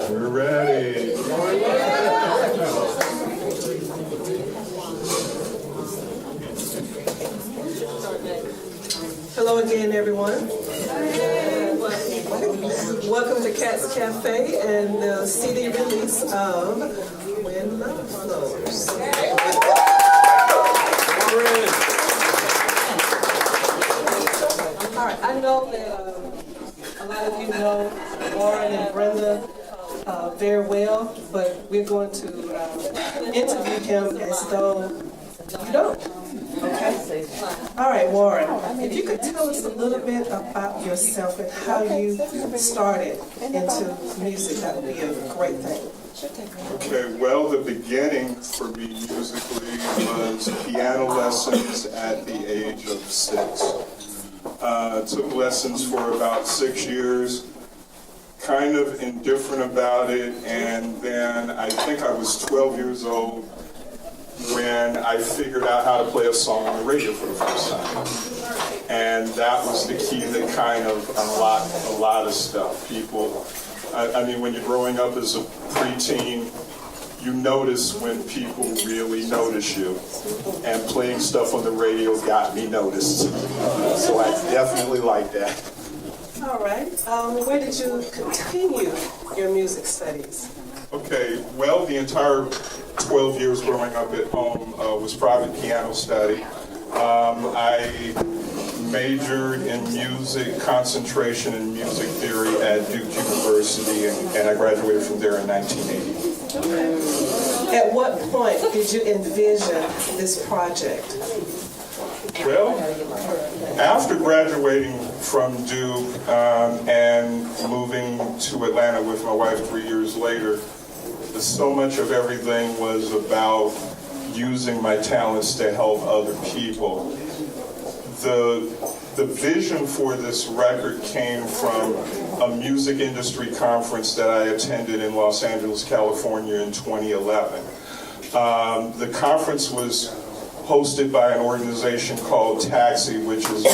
We're ready. Hello again, everyone. Welcome to Cat's Cafe and the CD release of When Love Flows. All right, I know that a lot of you know Warren and Brenda very well, but we're going to interview him as though you don't. Okay. All right, Warren, if you could tell us a little bit about yourself and how you started into music, that would be a great thing. Okay, well, the beginning for me musically was piano lessons at the age of 6. Took lessons for about 6 years, kind of indifferent about it, and then I think I was 12 years old when I figured out how to play a song on the radio for the first time. And that was the key that kind of unlocked a lot of stuff. People, I mean, when you're growing up as a preteen, you notice when people really notice you. And playing stuff on the radio got me noticed. So I definitely like that. All right. Where did you continue your music studies? Okay, well, the entire 12 years growing up at home was private piano study. I majored in music, concentration in music theory at Duke University, and I graduated from there in 1980. Okay. At what point did you envision this project? Well, after graduating from Duke and moving to Atlanta with my wife 3 years later, so much of everything was about using my talents to help other people. The vision for this record came from a music industry conference that I attended in Los Angeles, California in 2011. The conference was hosted by an organization called Taxi, which is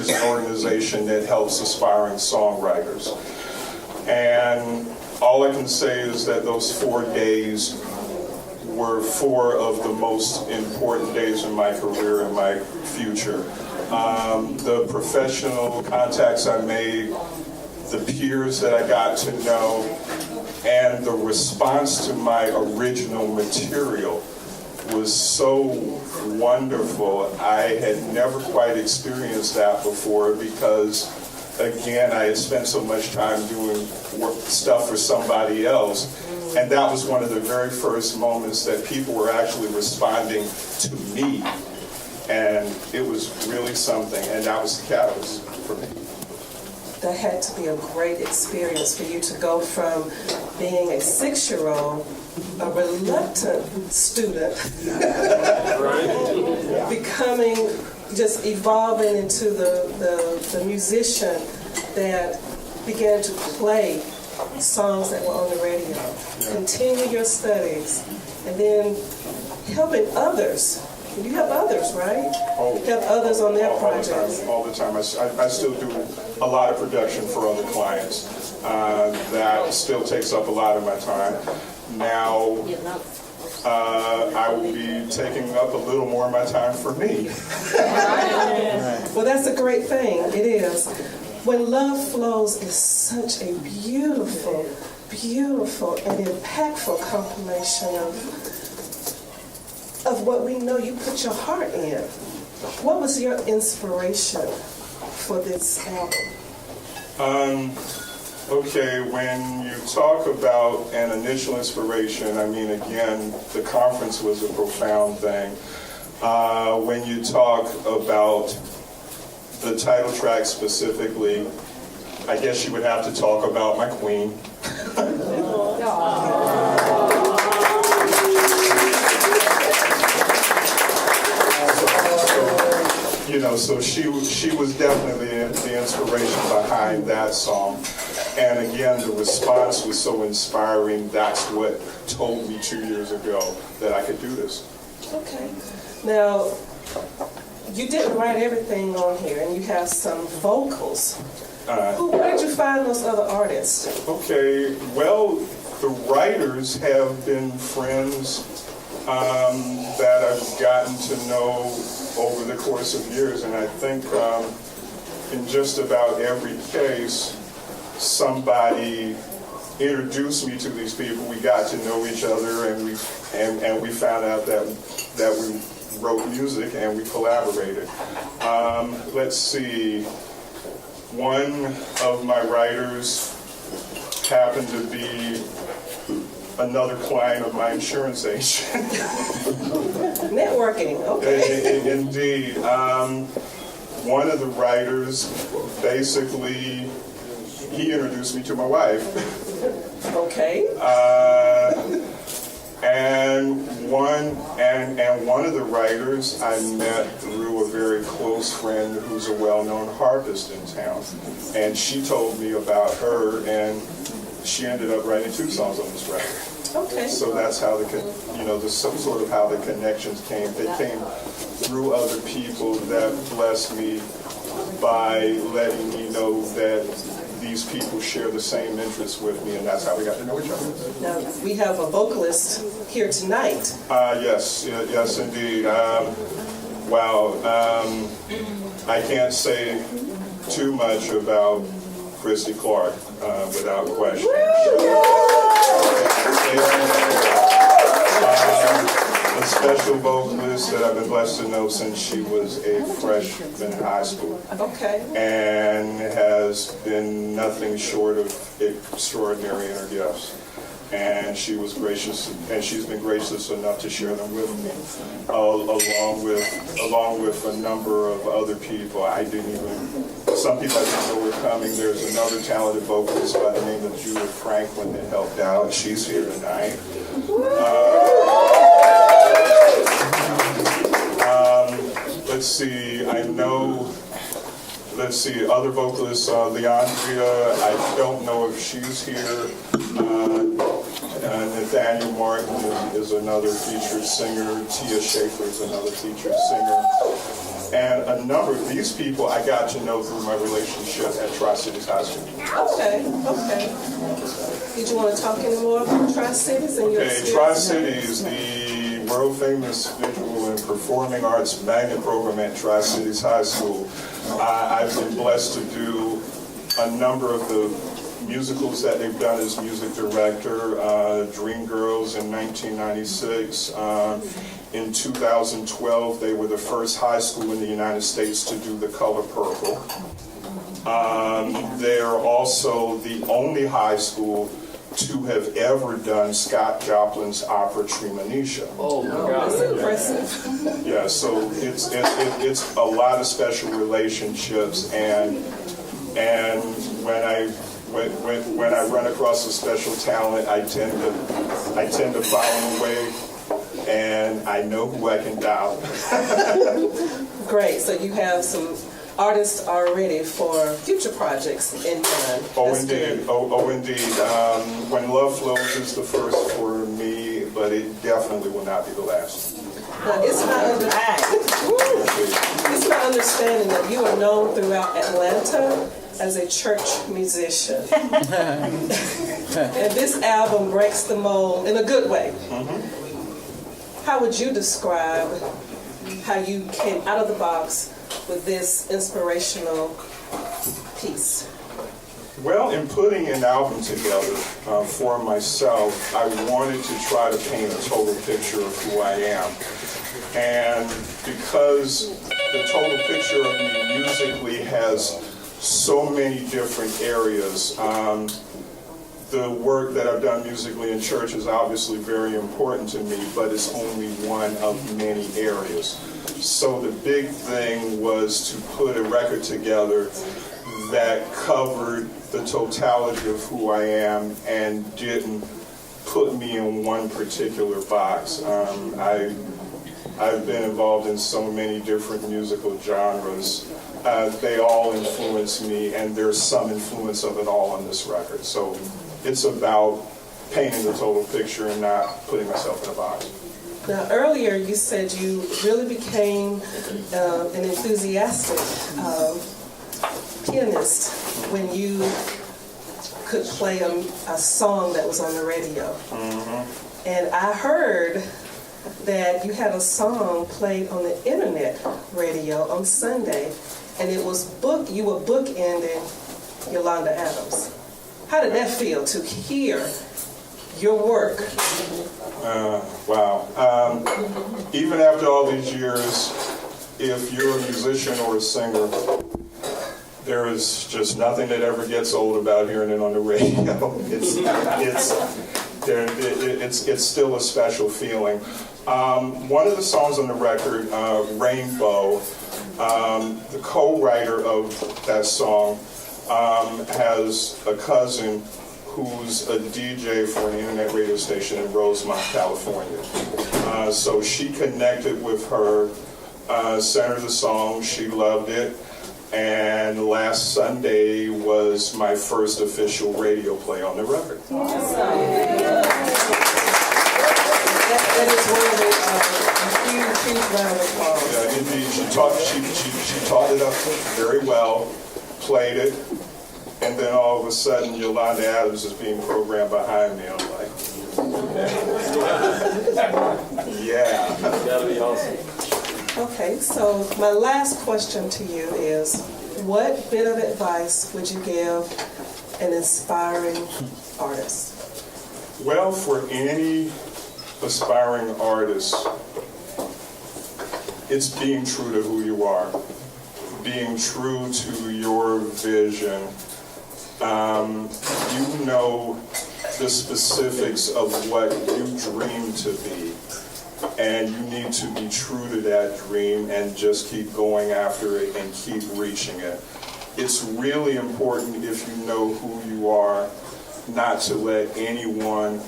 an organization that helps aspiring songwriters. And all I can say is that those 4 days were 4 of the most important days in my career and my future. The professional contacts I made, the peers that I got to know, and the response to my original material was so wonderful. I had never quite experienced that before because, again, I had spent so much time doing stuff for somebody else. And that was one of the very first moments that people were actually responding to me. And it was really something, and that was the catalyst for me. That had to be a great experience for you to go from being a 6-year-old, a reluctant student, becoming, just evolving into the musician that began to play songs that were on the radio, continue your studies, and then helping others. You help others, right? Help others on their projects. All the time. I still do a lot of production for other clients. That still takes up a lot of my time. Now, I will be taking up a little more of my time for me. Well, that's a great thing. It is. When Love Flows is such a beautiful, beautiful, and impactful compilation of what we know you put your heart in. What was your inspiration for this album? Okay, when you talk about an initial inspiration, I mean, again, the conference was a profound thing. When you talk about the title track specifically, I guess you would have to talk about my queen. So she was definitely the inspiration behind that song. And again, the response was so inspiring. That's what told me 2 years ago that I could do this. Okay. Now, you didn't write everything on here, and you have some vocals. Where did you find those other artists? Okay, well, the writers have been friends that I've gotten to know over the course of years, and I think in just about every case, somebody introduced me to these people. We got to know each other, and we found out that we wrote music and we collaborated. Let's see. One of my writers happened to be another client of my insurance agent. Networking, okay. Indeed. One of the writers, basically, he introduced me to my wife. Okay. And one of the writers I met through a very close friend who's a well-known harpist in town. And she told me about her, and she ended up writing 2 songs on this record. Okay. So that's how some sort of how the connections came. They came through other people that blessed me by letting me know that these people share the same interests with me, and that's how we got to know each other. Now, we have a vocalist here tonight. Yes, indeed. Wow. I can't say too much about Christy Clark without question. A special vocalist that I've been blessed to know since she was a freshman in high school. Okay. And has been nothing short of extraordinary in her gifts. And she was gracious, and she's been gracious enough to share them with me, along with a number of other people. Some people I didn't know were coming. There's another talented vocalist by the name of Judith Franklin that helped out. She's here tonight. Let's see, other vocalists, Leandria, I don't know if she's here. Nathaniel Martin is another featured singer. Tia Schaefer is another featured singer. And a number of these people I got to know through my relationship at Tri-Cities High School. Okay. Did you want to talk any more about Tri-Cities and your experience? Tri-Cities, the world-famous visual and performing arts magnet program at Tri-Cities High School. I've been blessed to do a number of the musicals that they've done as music director. Dreamgirls in 1996. In 2012, they were the first high school in the United States to do The Color Purple. They're also the only high school to have ever done Scott Joplin's opera Treemonisha. Oh my God! That's impressive. Yeah, so it's a lot of special relationships, and when I run across a special talent, I tend to follow them away, and I know who I can dial. Great. So you have some artists already for future projects in mind. Oh, That's indeed. good. Oh, indeed. When Love Flows is the first for me, but it definitely will not be the last. Now, it's my understanding that you are known throughout Atlanta as a church musician. And this album breaks the mold in a good way. Mm-hmm. How would you describe how you came out of the box with this inspirational piece? Well, in putting an album together for myself, I wanted to try to paint a total picture of who I am. And because the total picture of me musically has so many different areas, the work that I've done musically in church is obviously very important to me, but it's only one of many areas. So the big thing was to put a record together that covered the totality of who I am and didn't put me in one particular box. I've been involved in so many different musical genres. They all influence me, and there's some influence of it all on this record. So it's about painting the total picture and not putting myself in a box. Now, earlier you said you really became an enthusiastic pianist when you could play a song that was on the radio. And I heard that you had a song played on the internet radio on Sunday, and it was you were bookending Yolanda Adams. How did that feel to hear your work? Wow. Even after all these years, if you're a musician or a singer, there is just nothing that ever gets old about hearing it on the radio. It's still a special feeling. One of the songs on the record, Rainbow, the co-writer of that song has a cousin who's a DJ for an internet radio station in Rosemont, California. So she connected with her, sent her the song, she loved it, and last Sunday was my first official radio play on the record. That is worthy of a huge round of applause. Yeah, indeed, she taught it up very well, played it, and then all of a sudden Yolanda Adams is being programmed behind me. I'm like, yeah. That'll be awesome. Okay, so my last question to you is, what bit of advice would you give an inspiring artist? Well, for any aspiring artist, it's being true to who you are, being true to your vision. You know the specifics of what you dream to be, and you need to be true to that dream and just keep going after it and keep reaching it. It's really important, if you know who you are, not to let anyone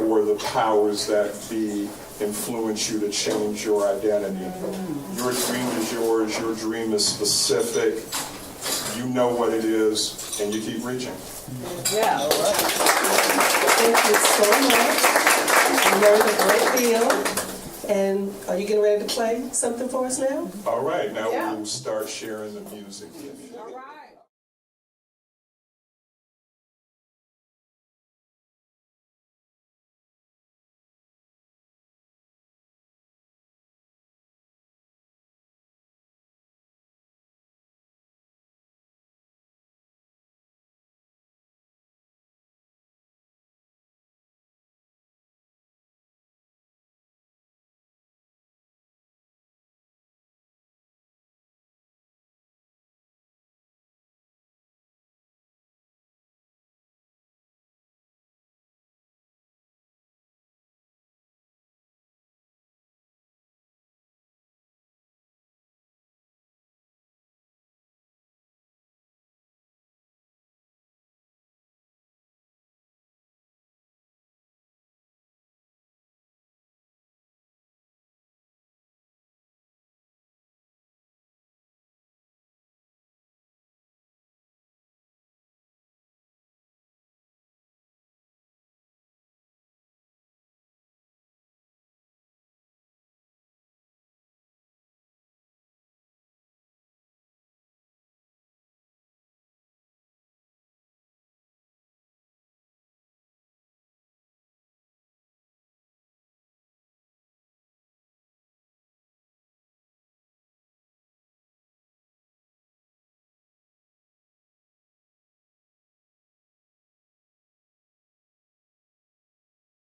or the powers that be influence you to change your identity. Your dream is yours, your dream is specific, you know what it is, and you keep reaching. Yeah. Thank you so much. I learned a great deal. And are you getting ready to play something for us now? All right, now we'll start sharing the music with you.